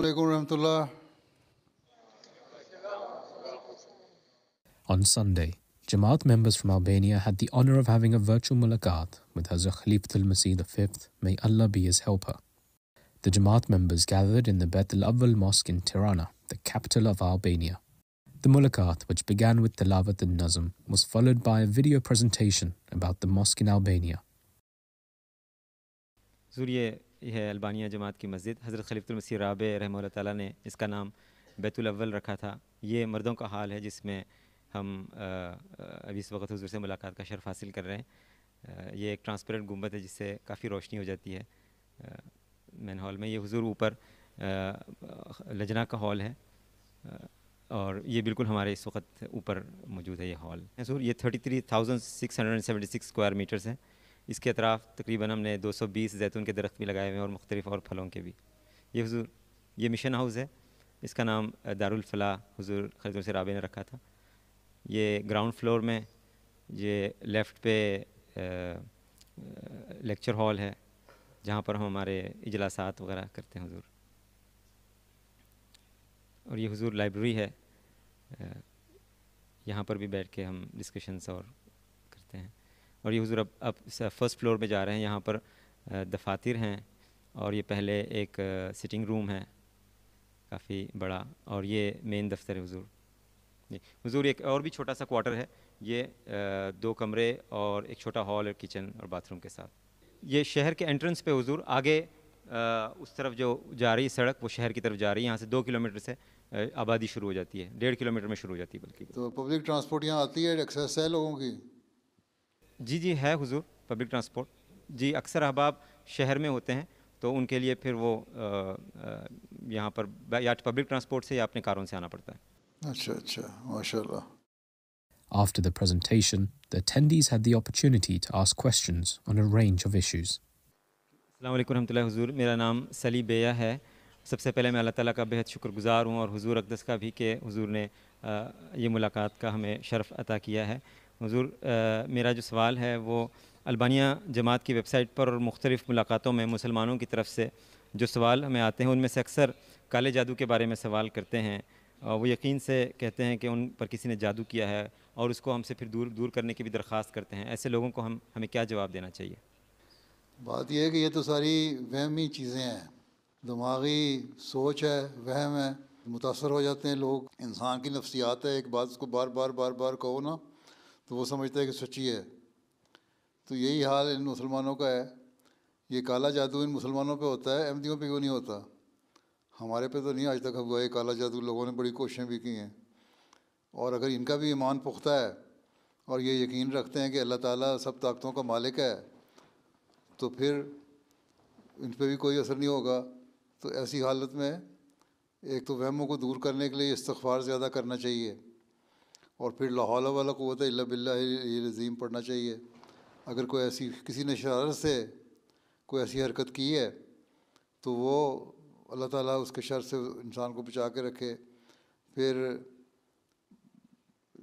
علیکم ورحمۃ اللہ. On Sunday, Jamaat members from Albania had the honor of having a virtual mulaqat with Hazrat Khalifatul Masih V, may Allah be his helper. The Jamaat members gathered in the Bet al-Awwal Mosque in Tirana, the capital of Albania. The mulaqat, which began with Tilawat al-Nazm, was followed by a video presentation about the mosque in Albania. حضور یہ ہے البانیہ جماعت کی مسجد. حضرت خلیفۃ المسیح رابع رحمہ اللہ تعالیٰ نے اس کا نام بیت الاول رکھا تھا. یہ مردوں کا حال ہے جس میں ہم ابھی اس وقت حضور سے ملاقات کا شرف حاصل کر رہے ہیں. یہ ایک ٹرانسپیرنٹ گنبد ہے جس سے کافی روشنی ہو جاتی ہے مین ہال میں. یہ حضور اوپر لجنا کا ہال ہے اور یہ بالکل ہمارے اس وقت اوپر موجود ہے یہ ہال. حضور یہ 33,676 اسکوائر میٹرز ہے. اس کے اطراف تقریباً ہم نے 220 زیتون کے درخت بھی لگائے ہوئے ہیں اور مختلف اور پھلوں کے بھی. یہ حضور یہ مشن ہاؤس ہے. اس کا نام دارالفلاح حضور خلیفۃ المسیح رابع نے رکھا تھا. یہ گراؤنڈ فلور میں یہ لیفٹ پہ لیکچر ہال ہے جہاں پر ہم ہمارے اجلاسات وغیرہ کرتے ہیں حضور. اور یہ حضور لائبریری ہے. یہاں پر بھی بیٹھ کے ہم ڈسکشنس اور کرتے ہیں. اور یہ حضور اب فرسٹ فلور پہ جا رہے ہیں. یہاں پر دفاتر ہیں اور یہ پہلے ایک سٹنگ روم ہے کافی بڑا اور یہ مین دفتر ہے حضور. حضور ایک اور بھی چھوٹا سا کوارٹر ہے. یہ 2 کمرے اور ایک چھوٹا ہال اور کچن اور باتھ روم کے ساتھ. یہ شہر کے انٹرنس پہ حضور آگے اس طرف جو جا رہی سڑک وہ شہر کی طرف جا رہی ہے. یہاں سے 2 کلومیٹر سے آبادی شروع ہو جاتی ہے. 1.5 کلومیٹر میں شروع ہو جاتی ہے بلکہ. تو پبلک ٹرانسپورٹ یہاں آتی ہے, ایکسیس ہے لوگوں کی؟ جی ہے حضور پبلک ٹرانسپورٹ. جی اکثر احباب شہر میں ہوتے ہیں تو ان کے لیے پھر وہ یہاں پر یا پبلک ٹرانسپورٹ سے یا اپنے کاروں سے آنا پڑتا ہے. اچھا ماشاء اللہ. After the presentation, the attendees had the opportunity to ask questions on a range of issues. السلام علیکم ورحمۃ اللہ. حضور میرا نام سلی بیہ ہے. سب سے پہلے میں اللہ تعالیٰ کا بہت شکر گزار ہوں اور حضور اقدس کا بھی کہ حضور نے یہ ملاقات کا ہمیں شرف عطا کیا ہے. حضور میرا جو سوال ہے وہ البانیہ جماعت کی ویب سائٹ پر اور مختلف ملاقاتوں میں مسلمانوں کی طرف سے جو سوال ہمیں آتے ہیں ان میں سے اکثر کالے جادو کے بارے میں سوال کرتے ہیں. وہ یقین سے کہتے ہیں کہ ان پر کسی نے جادو کیا ہے اور اس کو ہم سے پھر دور کرنے کی بھی درخواست کرتے ہیں. ایسے لوگوں کو ہمیں کیا جواب دینا چاہیے؟ بات یہ ہے کہ یہ تو ساری وہمی چیزیں ہیں, دماغی سوچ ہے, وہم ہے, متاثر ہو جاتے ہیں لوگ. انسان کی نفسیات ہے, ایک بات اس کو بار بار کہو نا تو وہ سمجھتا ہے کہ سچی ہے. تو یہی حال ان مسلمانوں کا ہے. یہ کالا جادو ان مسلمانوں پہ ہوتا ہے, احمدیوں پہ کیوں نہیں ہوتا؟ ہمارے پہ تو نہیں آج تک ہوا ہے کالا جادو. لوگوں نے بڑی کوششیں بھی کی ہیں. اور اگر ان کا بھی ایمان پختہ ہے اور یہ یقین رکھتے ہیں کہ اللہ تعالیٰ سب طاقتوں کا مالک ہے تو پھر ان پہ بھی کوئی اثر نہیں ہوگا. تو ایسی حالت میں ایک تو وہموں کو دور کرنے کے لیے استغفار زیادہ کرنا چاہیے اور پھر لا حول ولا قوت الا باللہ العظیم پڑھنا چاہیے. اگر کوئی ایسی کسی نے شرارت سے کوئی ایسی حرکت کی ہے تو وہ اللہ تعالیٰ اس کے شر سے انسان کو بچا کے رکھے. پھر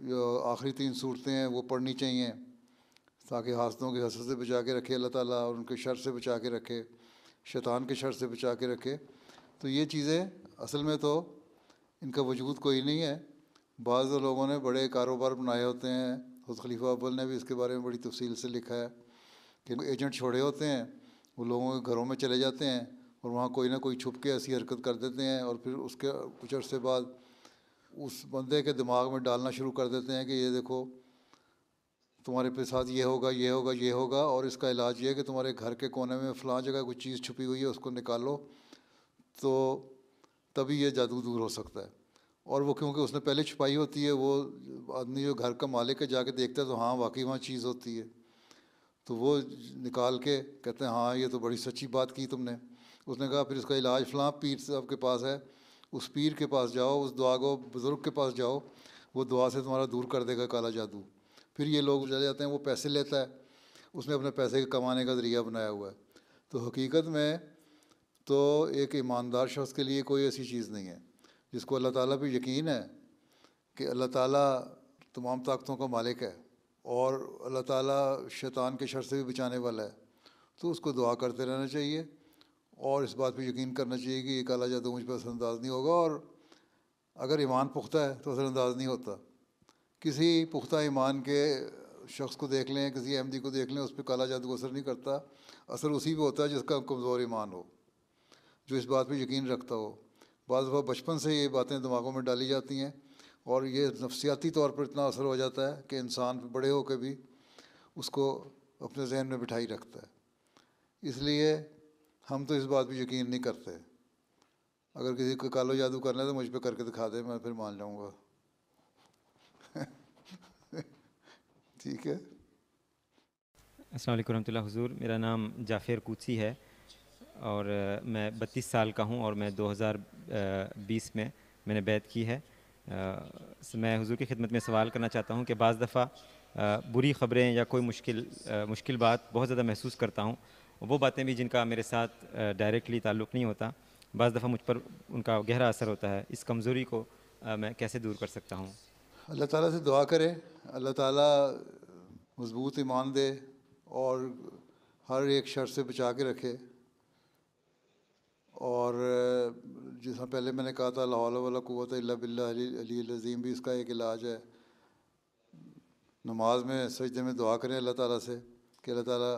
جو آخری 3 صورتیں ہیں وہ پڑھنی چاہیے تاکہ حاسدوں کے حسد سے بچا کے رکھے اللہ تعالیٰ اور ان کے شر سے بچا کے رکھے, شیطان کے شر سے بچا کے رکھے. تو یہ چیزیں اصل میں تو ان کا وجود کوئی نہیں ہے. بعض لوگوں نے بڑے کاروبار بنائے ہوتے ہیں. حضرت خلیفہ اول نے بھی اس کے بارے میں بڑی تفصیل سے لکھا ہے کہ ایجنٹ چھوڑے ہوتے ہیں, وہ لوگوں کے گھروں میں چلے جاتے ہیں اور وہاں کوئی نہ کوئی چھپ کے ایسی حرکت کر دیتے ہیں اور پھر اس کے کچھ عرصے بعد اس بندے کے دماغ میں ڈالنا شروع کر دیتے ہیں کہ یہ دیکھو تمہارے پہ ساتھ یہ ہوگا اور اس کا علاج یہ ہے کہ تمہارے گھر کے کونے میں فلاں جگہ کوئی چیز چھپی ہوئی ہے اس کو نکالو تو تبھی یہ جادو دور ہو سکتا ہے. اور وہ کیونکہ اس نے پہلے چھپائی ہوتی ہے, وہ آدمی جو گھر کا مالک ہے جا کے دیکھتا ہے تو ہاں واقعی وہاں چیز ہوتی ہے تو وہ نکال کے کہتے ہیں ہاں یہ تو بڑی سچی بات کی تم نے. اس نے کہا پھر اس کا علاج فلاں پیر صاحب کے پاس ہے, اس پیر کے پاس جاؤ, اس دعا گو بزرگ کے پاس جاؤ, وہ دعا سے تمہارا دور کر دے گا کالا جادو. پھر یہ لوگ چلے جاتے ہیں, وہ پیسے لیتا ہے, اس نے اپنے پیسے کمانے کا ذریعہ بنایا ہوا ہے. تو حقیقت میں تو ایک ایماندار شخص کے لیے کوئی ایسی چیز نہیں ہے جس کو اللہ تعالیٰ پہ یقین ہے کہ اللہ تعالیٰ تمام طاقتوں کا مالک ہے اور اللہ تعالیٰ شیطان کے شر سے بھی بچانے والا ہے, تو اس کو دعا کرتے رہنا چاہیے اور اس بات پہ یقین کرنا چاہیے کہ یہ کالا جادو مجھ پر اثر انداز نہیں ہوگا، اور اگر ایمان پختہ ہے تو اثر انداز نہیں ہوتا۔ کسی پختہ ایمان کے شخص کو دیکھ لیں، کسی احمدی کو دیکھ لیں، اس پہ کالا جادو اثر نہیں کرتا، اثر اسی پہ ہوتا ہے جس کا کمزور ایمان ہو، جو اس بات پہ یقین رکھتا ہو۔ بعض دفعہ بچپن سے یہ باتیں دماغوں میں ڈالی جاتی ہیں اور یہ نفسیاتی طور پر اتنا اثر ہو جاتا ہے کہ انسان بڑے ہو کے بھی اس کو اپنے ذہن میں بٹھائی رکھتا ہے۔ اس لیے ہم تو اس بات پہ یقین نہیں کرتے۔ اگر کسی کو کالو جادو کرنا ہے تو مجھ پہ کر کے دکھا دے، میں پھر مان جاؤں گا۔ ٹھیک ہے۔ السلام علیکم ورحمۃ اللہ حضور، میرا نام جعفر کوچی ہے اور میں 32 سال کا ہوں اور میں 2020 میں نے بیعت کی ہے۔ میں حضور کی خدمت میں سوال کرنا چاہتا ہوں کہ بعض دفعہ بری خبریں یا کوئی مشکل بات بہت زیادہ محسوس کرتا ہوں، وہ باتیں بھی جن کا میرے ساتھ ڈائریکٹلی تعلق نہیں ہوتا، بعض دفعہ مجھ پر ان کا گہرا اثر ہوتا ہے۔ اس کمزوری کو میں کیسے دور کر سکتا ہوں؟ اللہ تعالیٰ سے دعا کرے، اللہ تعالیاں مضبوط ایمان دے اور ہر ایک شر سے بچا کے رکھے۔ اور جس طرح پہلے میں نے کہا تھا لا حول ولا قوت الا باللہ العلی العظیم، بھی اس کا ایک علاج ہے۔ نماز میں سجدے میں دعا کریں اللہ تعالیٰ سے کہ اللہ تعالیٰ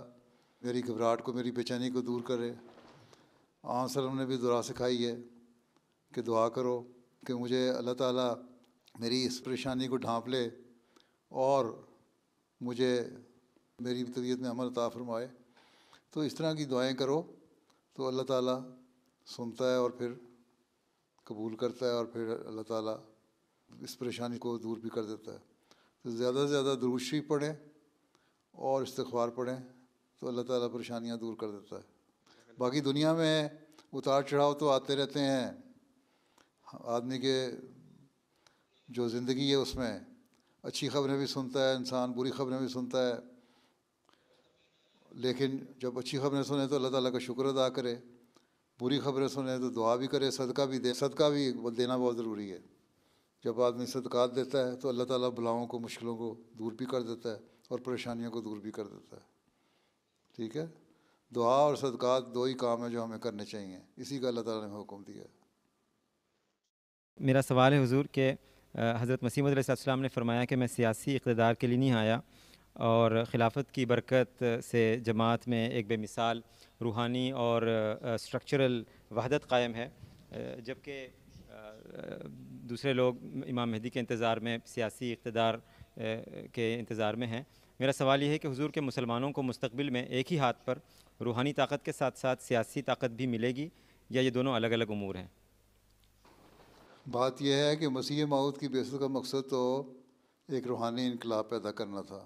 میری گھبراہٹ کو، میری بے چینی کو دور کرے۔ آن وسلم نے بھی دعا سکھائی ہے کہ دعا کرو کہ مجھے اللہ تعالیٰ میری اس پریشانی کو ڈھانپ لے اور مجھے میری طبیعت میں امن عطا فرمائے۔ تو اس طرح کی دعائیں کرو تو اللہ تعالیٰ سنتا ہے اور پھر قبول کرتا ہے، اور پھر اللہ تعالیٰ اس پریشانی کو دور بھی کر دیتا ہے۔ تو زیادہ سے زیادہ درود شریف پڑھیں اور استغفار پڑھیں تو اللہ تعالیٰ پریشانیاں دور کر دیتا ہے۔ باقی دنیا میں اتار چڑھاؤ تو آتے رہتے ہیں، آدمی کے جو زندگی ہے اس میں اچھی خبریں بھی سنتا ہے انسان، بری خبریں بھی سنتا ہے، لیکن جب اچھی خبریں سنیں تو اللہ تعالیٰ کا شکر ادا کرے، بری خبریں سنیں تو دعا بھی کرے، صدقہ بھی دے۔ صدقہ بھی دینا بہت ضروری ہے۔ جب آدمی صدقات دیتا ہے تو اللہ تعالیٰ بلاؤں کو، مشکلوں کو دور بھی کر دیتا ہے اور پریشانیوں کو دور بھی کر دیتا ہے۔ ٹھیک ہے۔ دعا اور صدقات دو ہی کام ہیں جو ہمیں کرنے چاہیے، اسی کا اللہ تعالیٰ نے حکم دیا ہے۔ میرا سوال ہے حضور کہ حضرت مسیح موعود علیہ السلام نے فرمایا کہ میں سیاسی اقتدار کے لیے نہیں آیا، اور خلافت کی برکت سے جماعت میں ایک بے مثال روحانی اور اسٹرکچرل وحدت قائم ہے، جبکہ دوسرے لوگ امام مہدی کے انتظار میں، سیاسی اقتدار کے انتظار میں ہیں۔ میرا سوال یہ ہے کہ حضور کے مسلمانوں کو مستقبل میں ایک ہی ہاتھ پر روحانی طاقت کے ساتھ ساتھ سیاسی طاقت بھی ملے گی یا یہ دونوں الگ الگ امور ہیں؟ بات یہ ہے کہ مسیح موعود کی بعثت کا مقصد تو ایک روحانی انقلاب پیدا کرنا تھا،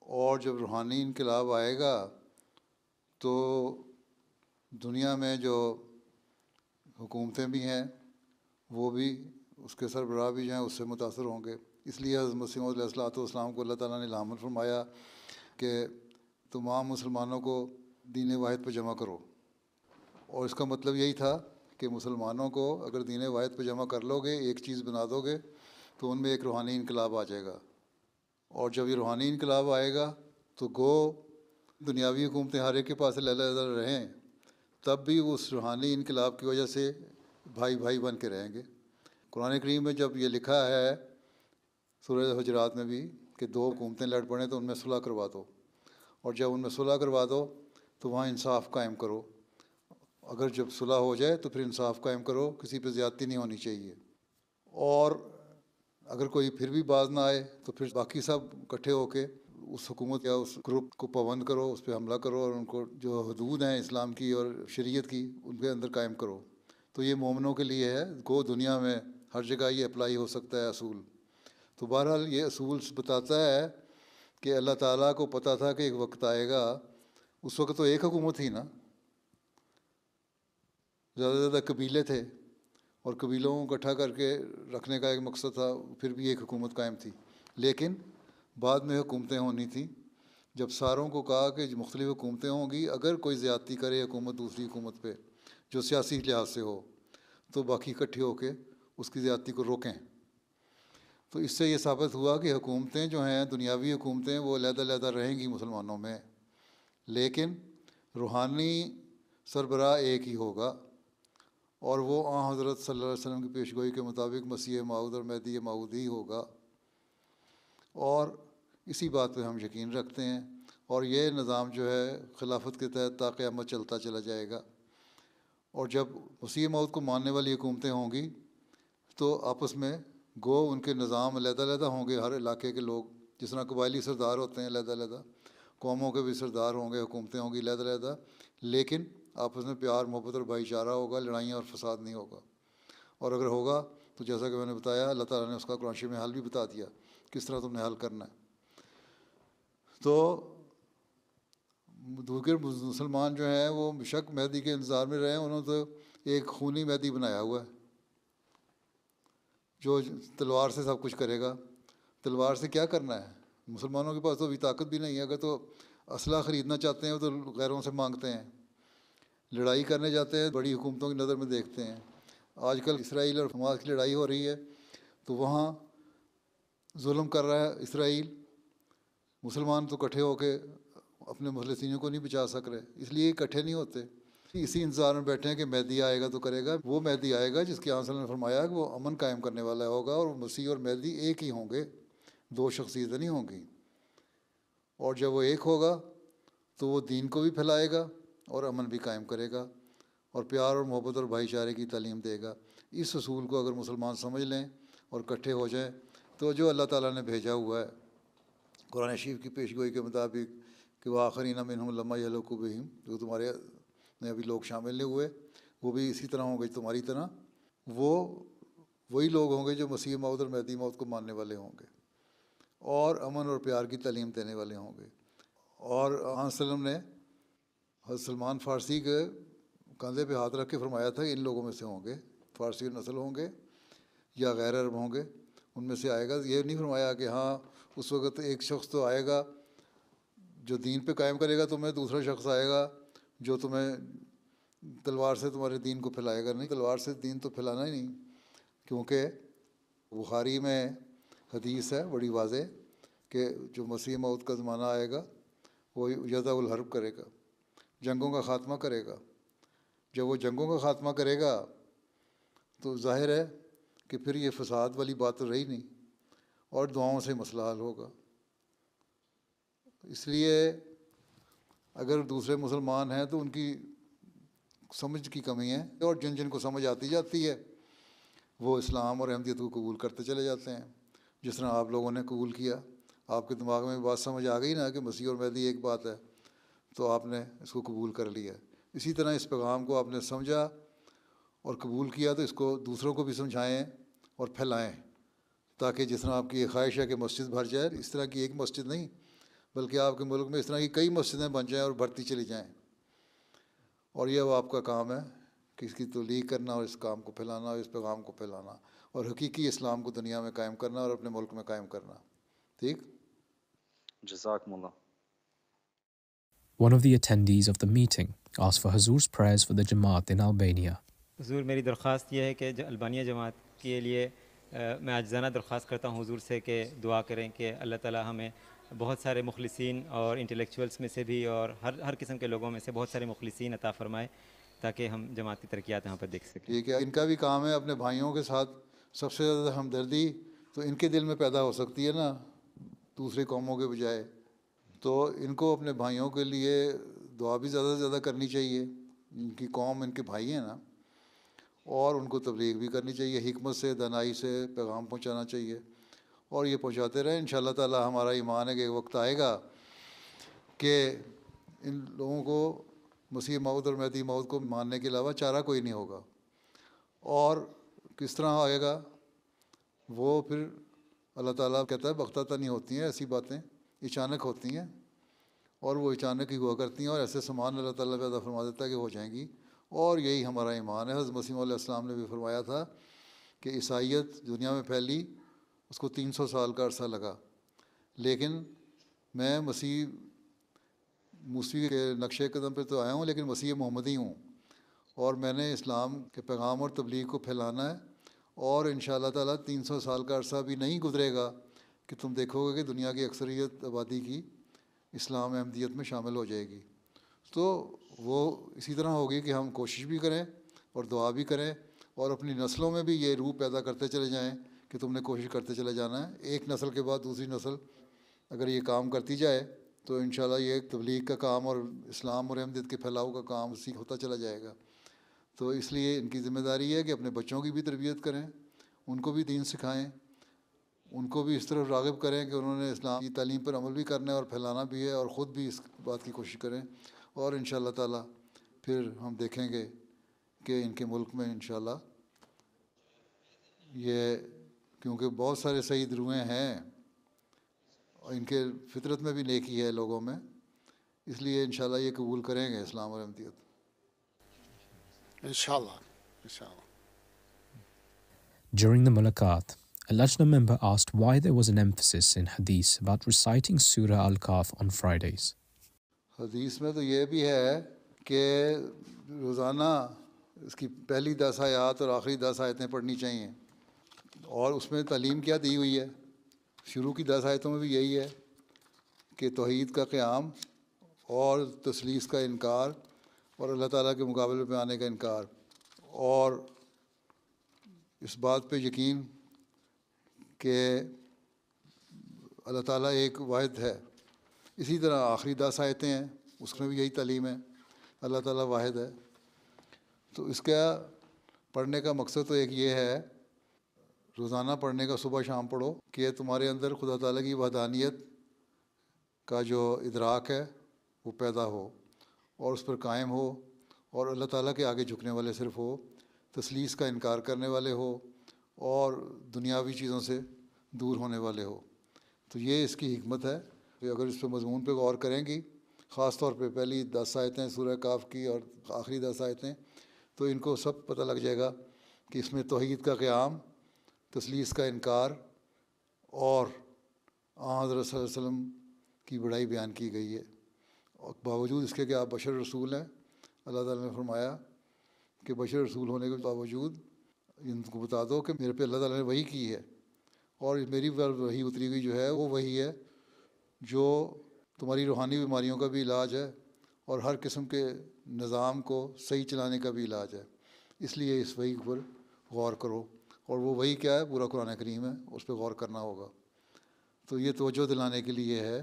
اور جب روحانی انقلاب آئے گا تو دنیا میں جو حکومتیں بھی ہیں وہ بھی، اس کے سربراہ بھی جو ہیں اس سے متاثر ہوں گے۔ اس لیے حضرت مسیح موعود علیہ السلام کو اللہ تعالیٰ نے الہام فرمایا کہ تمام مسلمانوں کو دین واحد پہ جمع کرو، اور اس کا مطلب یہی تھا کہ مسلمانوں کو اگر دین واحد پہ جمع کر لو گے، ایک چیز بنا دو گے، تو ان میں ایک روحانی انقلاب آ جائے گا۔ اور جب یہ روحانی انقلاب آئے گا تو گو دنیاوی حکومتیں ہر ایک کے پاس علیحدہ رہیں، تب بھی اس روحانی انقلاب کی وجہ سے بھائی بھائی بن کے رہیں گے۔ قرآن کریم میں جب یہ لکھا ہے سورہ حجرات میں بھی کہ دو حکومتیں لڑ پڑیں تو ان میں صلح کروا دو، اور جب ان میں صلح کروا دو تو وہاں انصاف قائم کرو۔ اگر جب صلح ہو جائے تو پھر انصاف قائم کرو، کسی پہ زیادتی نہیں ہونی چاہیے۔ اور اگر کوئی پھر بھی باز نہ آئے تو پھر باقی سب اکٹھے ہو کے اس حکومت یا اس گروپ کو پابند کرو، اس پہ حملہ کرو، اور ان کو جو حدود ہیں اسلام کی اور شریعت کی ان کے اندر قائم کرو۔ تو یہ مومنوں کے لیے ہے، گو دنیا میں ہر جگہ یہ اپلائی ہو سکتا ہے اصول۔ تو بہرحال یہ اصول بتاتا ہے کہ اللہ تعالیٰ کو پتہ تھا کہ ایک وقت آئے گا، اس وقت تو ایک حکومت تھی نا، زیادہ سے زیادہ قبیلے تھے، اور قبیلوں کو اکٹھا کر کے رکھنے کا ایک مقصد تھا، پھر بھی ایک حکومت قائم تھی۔ لیکن بعد میں حکومتیں ہونی تھیں، جب ساروں کو کہا کہ مختلف حکومتیں ہوں گی، اگر کوئی زیادتی کرے حکومت دوسری حکومت پہ جو سیاسی لحاظ سے ہو تو باقی اکٹھے ہو کے اس کی زیادتی کو روکیں۔ تو اس سے یہ ثابت ہوا کہ حکومتیں جو ہیں دنیاوی حکومتیں وہ علیحدہ علیحدہ رہیں گی مسلمانوں میں، لیکن روحانی سربراہ ایک ہی ہوگا، اور وہ حضرت صلی اللہ علیہ وسلم کی پیشگوئی کے مطابق مسیح موعود اور مہدی موعود ہی ہوگا، اور اسی بات پہ ہم یقین رکھتے ہیں۔ اور یہ نظام جو ہے خلافت کے تحت تا قیامت چلتا چلا جائے گا، اور جب مسیح موعود کو ماننے والی حکومتیں ہوں گی تو آپس میں گو ان کے نظام علیحدہ علیحدہ ہوں گے، ہر علاقے کے لوگ جس طرح قبائلی سردار ہوتے ہیں علیحدہ علیحدہ، قوموں کے بھی سردار ہوں گے، حکومتیں ہوں گی علیحدہ علیحدہ، لیکن آپس میں پیار محبت اور بھائی چارہ ہوگا، لڑائیاں اور فساد نہیں ہوگا۔ اور اگر ہوگا تو جیسا کہ میں نے بتایا، اللہ تعالیٰ نے اس کا قرآن شریف میں حل بھی بتا دیا کس طرح تم نے حل کرنا ہے۔ تو دوسرے مسلمان جو ہیں وہ شک مہدی کے انتظار میں رہے ہیں، انہوں نے تو ایک خونی مہدی بنایا ہوا ہے جو تلوار سے سب کچھ کرے گا۔ تلوار سے کیا کرنا ہے؟ مسلمانوں کے پاس تو ابھی طاقت بھی نہیں ہے، اگر تو اسلحہ خریدنا چاہتے ہیں تو غیروں سے مانگتے ہیں، لڑائی کرنے جاتے ہیں بڑی حکومتوں کی نظر میں دیکھتے ہیں۔ آج کل اسرائیل اور حماس کی لڑائی ہو رہی ہے تو وہاں ظلم کر رہا ہے اسرائیل، مسلمان تو اکٹھے ہو کے اپنے مخلصین کو نہیں بچا سک رہے، اس لیے اکٹھے نہیں ہوتے، اسی انتظار میں بیٹھے ہیں کہ مہدی آئے گا تو کرے گا۔ وہ مہدی آئے گا جس کے آن صلی اللہ علیہ وسلم نے فرمایا کہ وہ امن قائم کرنے والا ہوگا، اور مسیح اور مہدی ایک ہی ہوں گے، دو شخصیتیں نہیں ہوں گی۔ اور جب وہ ایک ہوگا تو وہ دین کو بھی پھیلائے گا اور امن بھی قائم کرے گا، اور پیار اور محبت اور بھائی چارے کی تعلیم دے گا۔ اس اصول کو اگر مسلمان سمجھ لیں اور اکٹھے ہو جائیں تو جو اللہ تعالیٰ نے بھیجا ہوا ہے قرآن شریف کی پیشگوئی کے مطابق کہ وہ آخرین منہم لما یلحقوا بہم، جو تمہارے میں ابھی لوگ شامل نہیں ہوئے وہ بھی اسی طرح ہوں گے تمہاری طرح، وہ وہی لوگ ہوں گے جو مسیح موعود اور مہدی موعود کو ماننے والے ہوں گے اور امن اور پیار کی تعلیم دینے والے ہوں گے۔ اور آن وسلم نے حضرت سلمان فارسی کے کندھے پہ ہاتھ رکھ کے فرمایا تھا کہ ان لوگوں میں سے ہوں گے، فارسی نسل ہوں گے یا غیر عرب ہوں گے، ان میں سے آئے گا۔ یہ نہیں فرمایا کہ ہاں اس وقت ایک شخص تو آئے گا جو دین پہ قائم کرے گا تمہیں، دوسرا شخص آئے گا جو تمہیں تلوار سے تمہارے دین کو پھیلائے گا۔ نہیں، تلوار سے دین تو پھیلانا ہی نہیں، کیونکہ بخاری میں حدیث ہے بڑی واضح کہ جو مسیح موعود کا زمانہ آئے گا وہ یضع الحرب کرے گا، جنگوں کا خاتمہ کرے گا۔ جب وہ جنگوں کا خاتمہ کرے گا تو ظاہر ہے کہ پھر یہ فساد والی بات تو رہی نہیں، اور دعاؤں سے مسئلہ حل ہوگا۔ اس لیے اگر دوسرے مسلمان ہیں تو ان کی سمجھ کی کمی ہے، اور جن جن کو سمجھ آتی جاتی ہے وہ اسلام اور احمدیت کو قبول کرتے چلے جاتے ہیں، جس طرح آپ لوگوں نے قبول کیا۔ آپ کے دماغ میں بات سمجھ آ گئی نا کہ مسیح اور مہدی ایک بات ہے، تو آپ نے اس کو قبول کر لیا۔ اسی طرح اس پیغام کو آپ نے سمجھا اور قبول کیا تو اس کو دوسروں کو بھی سمجھائیں اور پھیلائیں، تاکہ جس طرح آپ کی یہ خواہش ہے کہ مسجد بھر جائے، اس طرح کی ایک مسجد نہیں بلکہ آپ کے ملک میں اس طرح کی کئی مسجدیں بن جائیں اور بڑھتی چلی جائیں۔ اور یہ وہ آپ کا کام ہے کہ اس کی تبلیغ کرنا اور اس کام کو پھیلانا اور اس پیغام کو پھیلانا اور حقیقی اسلام کو دنیا میں قائم کرنا اور اپنے ملک میں قائم کرنا۔ ٹھیک؟ جزاکم اللہ۔ One of the attendees of the meeting asked for Hazur's prayers for the Jamaat in Albania. حضور میری درخواست یہ ہے کہ البانیہ جماعت کے لیے میں عاجزانہ درخواست کرتا ہوں حضور سے کہ دعا کریں کہ اللہ تعالیٰ ہمیں بہت سارے مخلصین اور انٹلیکچوئلس میں سے بھی اور ہر قسم کے لوگوں میں سے بہت سارے مخلصین عطا فرمائے تاکہ ہم جماعتی ترقیات یہاں پر دیکھ سکیں۔ ٹھیک ہے، ان کا بھی کام ہے اپنے بھائیوں کے ساتھ سب سے زیادہ ہمدردی تو ان کے دل میں پیدا ہو سکتی ہے نا دوسری قوموں کے بجائے، تو ان کو اپنے بھائیوں کے لیے دعا بھی زیادہ سے زیادہ کرنی چاہیے۔ ان کی قوم ان کے بھائی ہیں نا، اور ان کو تبلیغ بھی کرنی چاہیے، حکمت سے دانائی سے پیغام پہنچانا چاہیے، اور یہ پہنچاتے رہیں۔ انشاءاللہ تعالی ہمارا ایمان ہے کہ ایک وقت آئے گا کہ ان لوگوں کو مسیح موعود اور مہدی موعود کو ماننے کے علاوہ چارہ کوئی نہیں ہوگا۔ اور کس طرح آئے گا وہ پھر اللہ تعالیٰ کہتا ہے بغتتاً نہیں ہوتی ہیں ایسی باتیں، اچانک ہوتی ہیں، اور وہ اچانک ہی ہوا کرتی ہیں، اور ایسے سامان اللہ تعالیٰ پیدا فرما دیتا ہے کہ ہو جائیں گی، اور یہی ہمارا ایمان ہے۔ حضرت مسیح علیہ السلام نے بھی فرمایا تھا کہ عیسائیت دنیا میں پھیلی، اس کو 300 سال کا عرصہ لگا، لیکن میں مسیح موسیٰ کے نقشے قدم پہ تو آیا ہوں لیکن مسیح محمدی ہوں، اور میں نے اسلام کے پیغام اور تبلیغ کو پھیلانا ہے، اور انشاءاللہ تعالیٰ 300 سال کا عرصہ بھی نہیں گزرے گا کہ تم دیکھو گے کہ دنیا کی اکثریت آبادی کی اسلام احمدیت میں شامل ہو جائے گی۔ تو وہ اسی طرح ہوگی کہ ہم کوشش بھی کریں اور دعا بھی کریں اور اپنی نسلوں میں بھی یہ روح پیدا کرتے چلے جائیں کہ تم نے کوشش کرتے چلے جانا ہے. ایک نسل کے بعد دوسری نسل اگر یہ کام کرتی جائے تو انشاءاللہ یہ تبلیغ کا کام اور اسلام اور احمدیت کے پھیلاؤ کا کام اسی ہوتا چلا جائے گا. تو اس لیے ان کی ذمہ داری ہے کہ اپنے بچوں کی بھی تربیت کریں, ان کو بھی دین سکھائیں, ان کو بھی اس طرح راغب کریں کہ انہوں نے اسلام کی تعلیم پر عمل بھی کرنا ہے اور پھیلانا بھی ہے, اور خود بھی اس بات کی کوشش کریں. اور انشاءاللہ تعالیٰ پھر ہم دیکھیں گے کہ ان کے ملک میں انشاءاللہ یہ, کیونکہ بہت سارے سعید روحیں ہیں اور ان کے فطرت میں بھی نیکی ہے لوگوں میں, اس لیے انشاءاللہ یہ قبول کریں گے اسلام اور احمدیت. انشاءاللہ انشاءاللہ. During the mulaqat, a Lajna member asked why there was an emphasis in Hadith about reciting Surah Al-Kahf on Fridays. حدیث میں تو یہ بھی ہے کہ روزانہ اس کی پہلی 10 آیات اور آخری 10 آیتیں پڑھنی چاہیے, اور اس میں تعلیم کیا دی ہوئی ہے؟ شروع کی 10 آیتوں میں بھی یہی ہے کہ توحید کا قیام اور تثلیث کا انکار اور اللہ تعالیٰ کے مقابلے پہ آنے کا انکار, اور اس بات پہ یقین کہ اللہ تعالیٰ ایک واحد ہے. اسی طرح آخری 10 آیتیں ہیں, اس میں بھی یہی تعلیم ہے, اللہ تعالیٰ واحد ہے. تو اس کا پڑھنے کا مقصد تو ایک یہ ہے, روزانہ پڑھنے کا, صبح شام پڑھو کہ تمہارے اندر خدا تعالیٰ کی وحدانیت کا جو ادراک ہے وہ پیدا ہو اور اس پر قائم ہو, اور اللہ تعالیٰ کے آگے جھکنے والے صرف ہو, تثلیث کا انکار کرنے والے ہو اور دنیاوی چیزوں سے دور ہونے والے ہو. تو یہ اس کی حکمت ہے کہ اگر اس پہ مضمون پہ غور کریں گی, خاص طور پہ پہلی 10 آیتیں سورہ کاف کی اور آخری 10 آیتیں, تو ان کو سب پتہ لگ جائے گا کہ اس میں توحید کا قیام, تثلیث کا انکار اور حضرت صلی اللہ علیہ وسلم کی بڑائی بیان کی گئی ہے. اور باوجود اس کے کہ آپ بشر رسول ہیں, اللہ تعالیٰ نے فرمایا کہ بشر رسول ہونے کے باوجود ان کو بتا دو کہ میرے پہ اللہ تعالیٰ نے وحی کی ہے, اور میری وحی اتری ہوئی جو ہے وہ وہی ہے جو تمہاری روحانی بیماریوں کا بھی علاج ہے اور ہر قسم کے نظام کو صحیح چلانے کا بھی علاج ہے. اس لیے اس وحی پر غور کرو, اور وہ وحی کیا ہے؟ پورا قرآن کریم ہے, اس پہ غور کرنا ہوگا. تو یہ توجہ دلانے کے لیے ہے.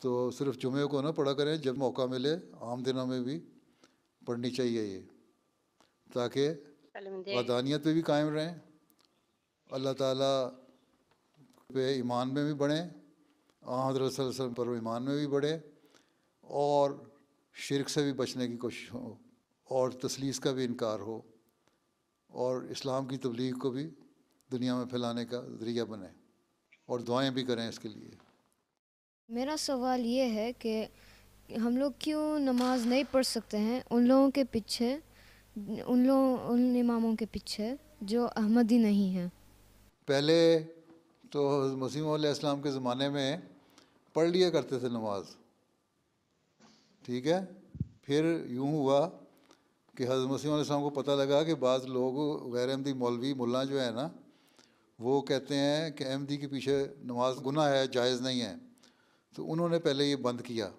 تو صرف جمعے کو نہ پڑھا کریں, جب موقع ملے عام دنوں میں بھی پڑھنی چاہیے یہ, تاکہ وحدانیت پہ بھی قائم رہیں, اللہ تعالیٰ پہ ایمان میں بھی بڑھیں, حضرت صلی اللہ علیہ وسلم پر ایمان میں بھی بڑھے, اور شرک سے بھی بچنے کی کوشش ہو, اور تثلیث کا بھی انکار ہو, اور اسلام کی تبلیغ کو بھی دنیا میں پھیلانے کا ذریعہ بنے, اور دعائیں بھی کریں اس کے لیے. میرا سوال یہ ہے کہ ہم لوگ کیوں نماز نہیں پڑھ سکتے ہیں ان لوگوں کے پیچھے, ان اماموں کے پیچھے جو احمدی نہیں ہیں؟ پہلے تو حضرت مسیح علیہ السلام کے زمانے میں پڑھ لیا کرتے تھے نماز, ٹھیک ہے. پھر یوں ہوا کہ حضرت مسیح علیہ السلام کو پتہ لگا کہ بعض لوگ غیر احمدی مولوی ملا جو ہے نا, وہ کہتے ہیں کہ احمدی کے پیچھے نماز گناہ ہے, جائز نہیں ہے. تو انہوں نے پہلے یہ بند کیا,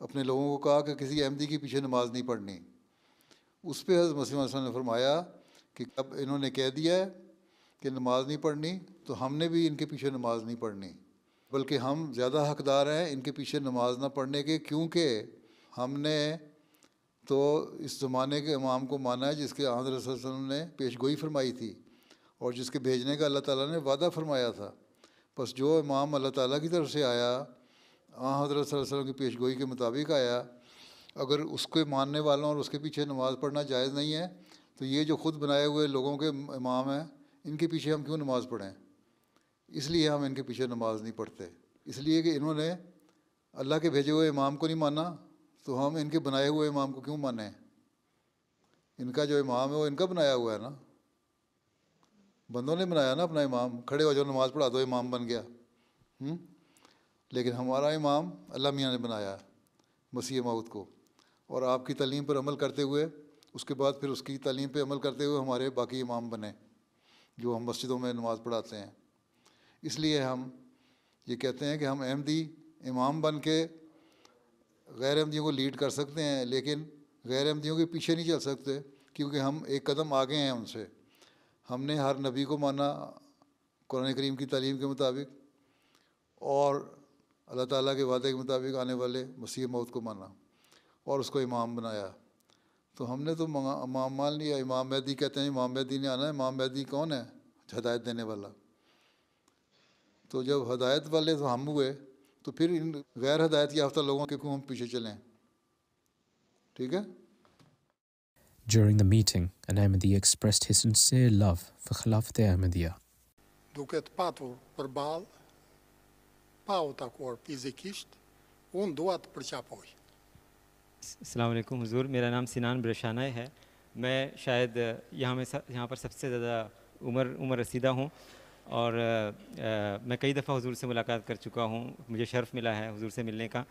اپنے لوگوں کو کہا کہ کسی احمدی کے پیچھے نماز نہیں پڑھنی. اس پہ حضرت مسیح علیہ السلام نے فرمایا کہ اب انہوں نے کہہ دیا ہے کہ نماز نہیں پڑھنی, تو ہم نے بھی ان کے پیچھے نماز نہیں پڑھنی, بلکہ ہم زیادہ حقدار ہیں ان کے پیچھے نماز نہ پڑھنے کے, کیونکہ ہم نے تو اس زمانے کے امام کو مانا ہے جس کے حضرت صلی اللہ علیہ وسلم نے پیش گوئی فرمائی تھی اور جس کے بھیجنے کا اللہ تعالیٰ نے وعدہ فرمایا تھا. بس جو امام اللہ تعالیٰ کی طرف سے آیا, حضرت صلی اللہ علیہ وسلم کی پیش گوئی کے مطابق آیا, اگر اس کے ماننے والوں اور اس کے پیچھے نماز پڑھنا جائز نہیں ہے, تو یہ جو خود بنائے ہوئے لوگوں کے امام ہیں, ان کے پیچھے ہم کیوں نماز پڑھیں؟ اس لیے ہم ان کے پیچھے نماز نہیں پڑھتے, اس لیے کہ انہوں نے اللہ کے بھیجے ہوئے امام کو نہیں مانا, تو ہم ان کے بنائے ہوئے امام کو کیوں مانیں؟ ان کا جو امام ہے وہ ان کا بنایا ہوا ہے نا, بندوں نے بنایا نا اپنا امام, کھڑے ہو جاؤ نماز پڑھا دو, امام بن گیا. لیکن ہمارا امام اللہ میاں نے بنایا مسیح موعود کو, اور آپ کی تعلیم پر عمل کرتے ہوئے, اس کے بعد پھر اس کی تعلیم پہ عمل کرتے ہوئے ہمارے باقی امام بنے جو ہم مسجدوں میں نماز پڑھاتے ہیں. اس لیے ہم یہ کہتے ہیں کہ ہم احمدی امام بن کے غیر احمدیوں کو لیڈ کر سکتے ہیں، لیکن غیر احمدیوں کے پیچھے نہیں چل سکتے، کیونکہ ہم ایک قدم آگے ہیں ان سے۔ ہم نے ہر نبی کو مانا قرآن کریم کی تعلیم کے مطابق، اور اللہ تعالیٰ کے وعدے کے مطابق آنے والے مسیح موعود کو مانا اور اس کو امام بنایا۔ تو ہم نے تو امام مان لیا۔ امام مہدی کہتے ہیں امام مہدی نے آنا ہے۔ امام مہدی کون ہے؟ ہدایت دینے والا۔ تو جب ہدایت والے تو ہم ہوئے، تو پھر ان غیر ہدایت یافتہ لوگوں کے کو ہم پیچھے چلیں؟ ٹھیک ہے۔ During the meeting, an Ahmadi expressed his sincere love for Khilafat Ahmadiyya. Duke të patur përballë, pa u takuar fizikisht, unë dua të përqapoj. السلام علیکم حضور، میرا نام سنان برشانہ ہے۔ میں شاید یہاں پر سب سے زیادہ عمر رسیدہ ہوں، اور میں کئی دفعہ حضور سے ملاقات کر چکا ہوں، مجھے شرف ملا ہے حضور سے ملنے کا۔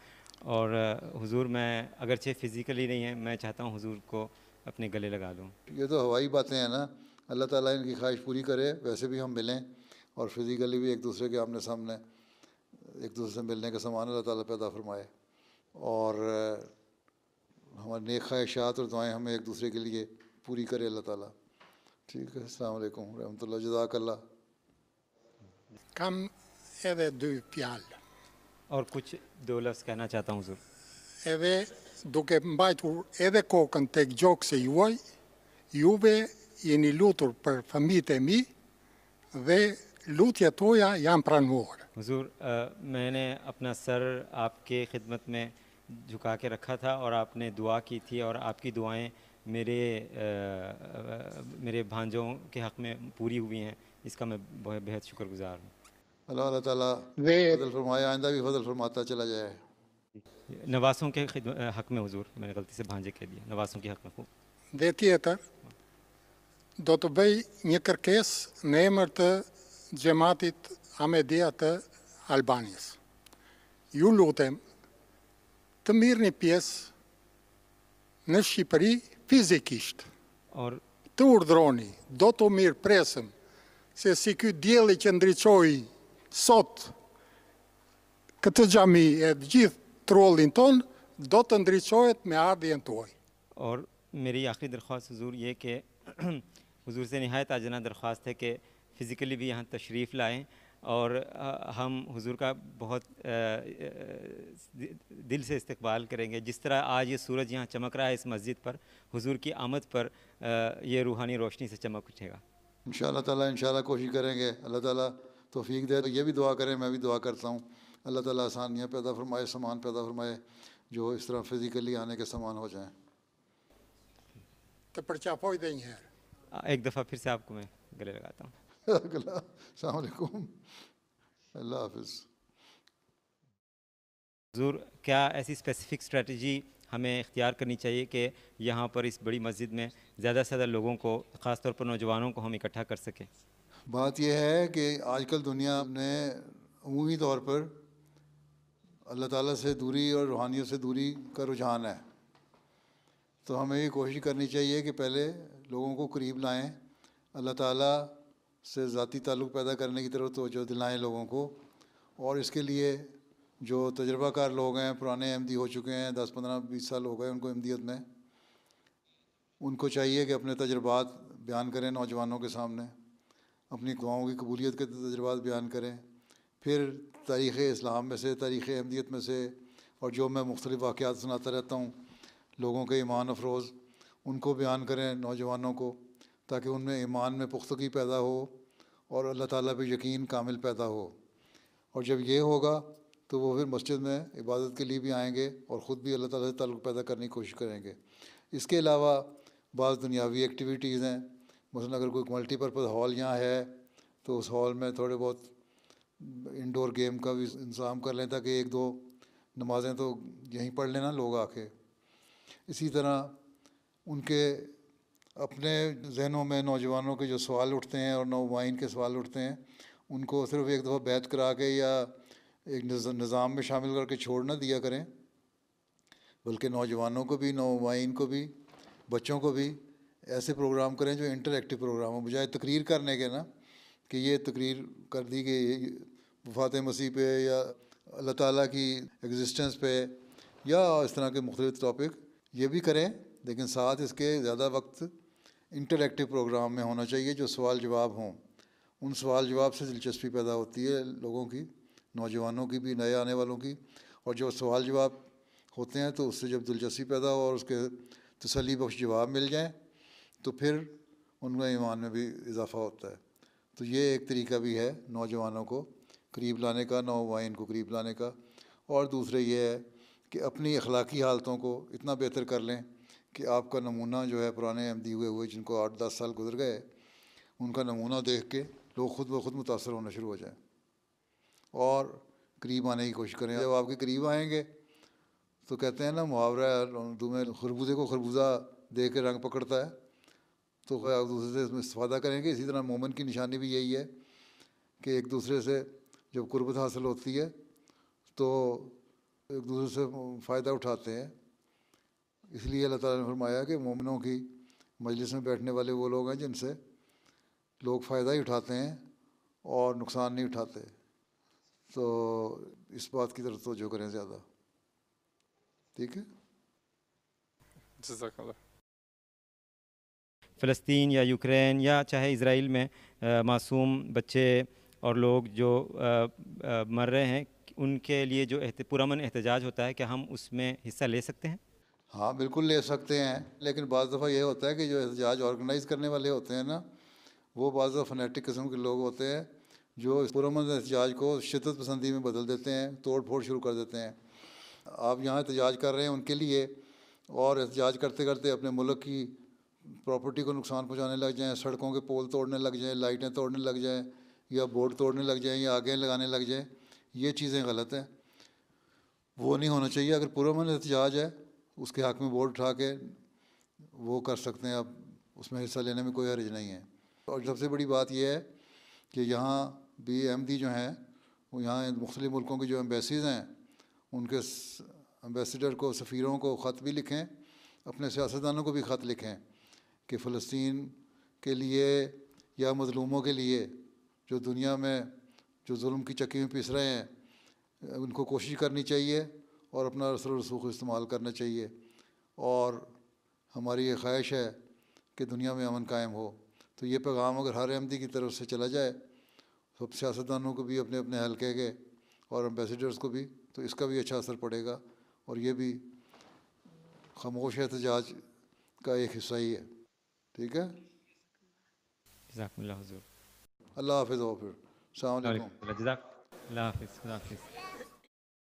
اور حضور میں اگرچہ فزیکلی نہیں ہے، میں چاہتا ہوں حضور کو اپنے گلے لگا دوں۔ یہ تو ہوائی باتیں ہیں نا، اللہ تعالیٰ ان کی خواہش پوری کرے، ویسے بھی ہم ملیں اور فزیکلی بھی ایک دوسرے کے آمنے سامنے ایک دوسرے سے ملنے کا سامان اللہ تعالیٰ پیدا فرمائے، اور ہمارے نیک خواہشات اور دعائیں ہمیں ایک دوسرے کے لیے پوری کرے اللہ تعالیٰ۔ ٹھیک ہے، السلام علیکم رحمۃ اللہ، جزاک اللہ۔ Kam edhe dy fjalë. اور کچھ دو لفظ کہنا چاہتا ہوں حضور۔ Edhe duke mbajtur edhe kokën tek gjokse juaj, juve jeni lutur për fëmijët e mi dhe lutjet tuaja janë pranuar. حضور میں نے اپنا سر آپ کے خدمت میں جھکا کے رکھا تھا، اور آپ نے دعا کی تھی، اور آپ کی دعائیں میرے بھانجوں کے حق میں پوری ہوئی ہیں، اس کا میں بہت شکر گزار ہوں۔ اللہ تعالیٰ Dhe فضل فرمائے، آئندہ بھی فضل فرماتا چلا جائے۔ نواسوں کے حق میں حضور، میں نے غلطی سے بھانجے کہہ دیا، نواسوں کے حق میں خوب۔ Dhe tjetër, do të bëj një kërkesë në emër të xhamatit Ahmedia të Albanijës. Ju lutem të mirëni pjesë në Shqipëri fizikisht. اور Të urdhroni, do të mirë presëm se si ky dielli që ndriçoi sot këtë xhami e gjithë trullin ton, do të ndriçohet me ardhjen tuaj. اور میری آخری درخواست حضور یہ کہ حضور سے نہایت عاجزانہ درخواست ہے کہ فزیکلی بھی یہاں تشریف لائیں، اور ہم حضور کا بہت دل سے استقبال کریں گے۔ جس طرح آج یہ سورج یہاں چمک رہا ہے اس مسجد پر، حضور کی آمد پر یہ روحانی روشنی سے چمک اٹھے گا۔ انشاءاللہ تعالیٰ انشاءاللہ کوشش کریں گے، اللہ تعالیٰ توفیق دے۔ تو یہ بھی دعا کریں، میں بھی دعا کرتا ہوں، اللہ تعالیٰ آسانیاں پیدا فرمائے، سامان پیدا فرمائے جو اس طرح فزیکلی آنے کے سامان ہو جائیں۔ Të përqafoj dhe një herë. ایک دفعہ پھر سے آپ کو میں گلے لگاتا ہوں۔ السلام علیکم، اللہ حافظ۔ حضور کیا ایسی اسپیسیفک اسٹریٹجی ہمیں اختیار کرنی چاہیے کہ یہاں پر اس بڑی مسجد میں زیادہ سے زیادہ لوگوں کو، خاص طور پر نوجوانوں کو ہم اکٹھا کر سکیں؟ بات یہ ہے کہ آج کل دنیا نے عمومی طور پر اللہ تعالیٰ سے دوری اور روحانیت سے دوری کا رجحان ہے، تو ہمیں یہ کوشش کرنی چاہیے کہ پہلے لوگوں کو قریب لائیں، اللہ تعالیٰ سے ذاتی تعلق پیدا کرنے کی طرف توجہ دلائیں لوگوں کو، اور اس کے لیے جو تجربہ کار لوگ ہیں، پرانے احمدی ہو چکے ہیں، 10 15 20 سال ہو گئے ان کو احمدیت میں، ان کو چاہیے کہ اپنے تجربات بیان کریں نوجوانوں کے سامنے، اپنی دعاؤں کی قبولیت کے تجربات بیان کریں، پھر تاریخ اسلام میں سے، تاریخ احمدیت میں سے، اور جو میں مختلف واقعات سناتا رہتا ہوں لوگوں کے ایمان افروز، ان کو بیان کریں نوجوانوں کو، تاکہ ان میں ایمان میں پختگی پیدا ہو اور اللہ تعالیٰ پہ یقین کامل پیدا ہو۔ اور جب یہ ہوگا تو وہ پھر مسجد میں عبادت کے لیے بھی آئیں گے اور خود بھی اللہ تعالیٰ سے تعلق پیدا کرنے کی کوشش کریں گے۔ اس کے علاوہ بعض دنیاوی ایکٹیویٹیز ہیں، مثلا اگر کوئی ملٹی پرپز ہال یہاں ہے تو اس ہال میں تھوڑے بہت انڈور گیم کا بھی انتظام کر لیں، تاکہ 1 2 نمازیں تو یہیں پڑھ لینا لوگ آ کے۔ اسی طرح ان کے اپنے ذہنوں میں نوجوانوں کے جو سوال اٹھتے ہیں اور نومائن کے سوال اٹھتے ہیں، ان کو صرف ایک دفعہ بیعت کرا کے یا ایک نظام میں شامل کر کے چھوڑ نہ دیا کریں، بلکہ نوجوانوں کو بھی، نومائن کو بھی، بچوں کو بھی ایسے پروگرام کریں جو انٹریکٹیو پروگرام ہوں، بجائے تقریر کرنے کے نا کہ یہ تقریر کر دی کہ وفات مسیح پہ یا اللہ تعالیٰ کی ایگزسٹنس پہ یا اس طرح کے مختلف ٹاپک یہ بھی کریں، لیکن ساتھ اس کے زیادہ وقت انٹریکٹیو پروگرام میں ہونا چاہیے جو سوال جواب ہوں. ان سوال جواب سے دلچسپی پیدا ہوتی ہے لوگوں کی، نوجوانوں کی بھی، نئے آنے والوں کی. اور جو سوال جواب ہوتے ہیں تو اس سے جب دلچسپی پیدا ہو اور اس کے تسلی بخش جواب مل جائیں تو پھر ان میں ایمان میں بھی اضافہ ہوتا ہے. تو یہ ایک طریقہ بھی ہے نوجوانوں کو قریب لانے کا، نوآئین کو قریب لانے کا. اور دوسرے یہ ہے کہ اپنی اخلاقی حالتوں کو اتنا بہتر کر لیں کہ آپ کا نمونہ جو ہے پرانے احمدی ہوئے جن کو 8-10 سال گزر گئے، ان کا نمونہ دیکھ کے لوگ خود بخود متاثر ہونا شروع ہو جائیں اور قریب آنے کی کوشش کریں. جب آپ کے قریب آئیں گے تو کہتے ہیں نا محاورہ ہے اردو میں، خربوزے کو خربوزہ دے کے رنگ پکڑتا ہے. تو ایک دوسرے سے اس میں استفادہ کریں گے. اسی طرح مومن کی نشانی بھی یہی ہے کہ ایک دوسرے سے جب قربت حاصل ہوتی ہے تو ایک دوسرے سے فائدہ اٹھاتے ہیں. اس لیے اللہ تعالیٰ نے فرمایا کہ مومنوں کی مجلس میں بیٹھنے والے وہ لوگ ہیں جن سے لوگ فائدہ ہی اٹھاتے ہیں اور نقصان نہیں اٹھاتے. تو اس بات کی طرف توجہ کریں زیادہ. ٹھیک ہے. جزاک اللہ. فلسطین یا یوکرین یا چاہے اسرائیل میں معصوم بچے اور لوگ جو مر رہے ہیں، ان کے لیے جو پرامن احتجاج ہوتا ہے، کیا ہم اس میں حصہ لے سکتے ہیں؟ ہاں بالکل لے سکتے ہیں، لیکن بعض دفعہ یہ ہوتا ہے کہ جو احتجاج آرگنائز کرنے والے ہوتے ہیں نا، وہ بعض دفعہ فنیٹک قسم کے لوگ ہوتے ہیں جو اس پرامن احتجاج کو شدت پسندی میں بدل دیتے ہیں، توڑ پھوڑ شروع کر دیتے ہیں. آپ یہاں احتجاج کر رہے ہیں ان کے لیے، اور احتجاج کرتے کرتے اپنے ملک کی پراپرٹی کو نقصان پہنچانے لگ جائیں، سڑکوں کے پول توڑنے لگ جائیں، لائٹیں توڑنے لگ جائیں، یا بورڈ توڑنے لگ جائیں، یا آگیں لگانے لگ جائیں. یہ چیزیں غلط ہیں، وہ نہیں ہونا چاہیے. اگر پرامن احتجاج ہے اس کے حق میں بورڈ اٹھا کے وہ کر سکتے ہیں، اب اس میں حصہ لینے میں کوئی حرج نہیں ہے. اور سب سے بڑی بات یہ ہے کہ یہاں بھی احمدی جو ہیں وہ یہاں مختلف ملکوں کی جو ایمبیسیز ہیں ان کے ایمبیسیڈر کو، سفیروں کو خط بھی لکھیں، اپنے سیاستدانوں کو بھی خط لکھیں کہ فلسطین کے لیے یا مظلوموں کے لیے جو دنیا میں جو ظلم کی چکی میں پس رہے ہیں ان کو کوشش کرنی چاہیے اور اپنا اثر و رسوخ استعمال کرنا چاہیے. اور ہماری یہ خواہش ہے کہ دنیا میں امن قائم ہو. تو یہ پیغام اگر ہر احمدی کی طرف سے چلا جائے، سب سیاستدانوں کو بھی، اپنے اپنے حلقے کے اور ایمبیسیڈرز کو بھی، تو اس کا بھی اچھا اثر پڑے گا. اور یہ بھی خاموش احتجاج کا ایک حصہ ہی ہے. ٹھیک ہے. جزاک اللہ حضور. اللہ حافظ. ہو پھر السلام علیکم. جزاک اللہ حافظ. خدا حافظ.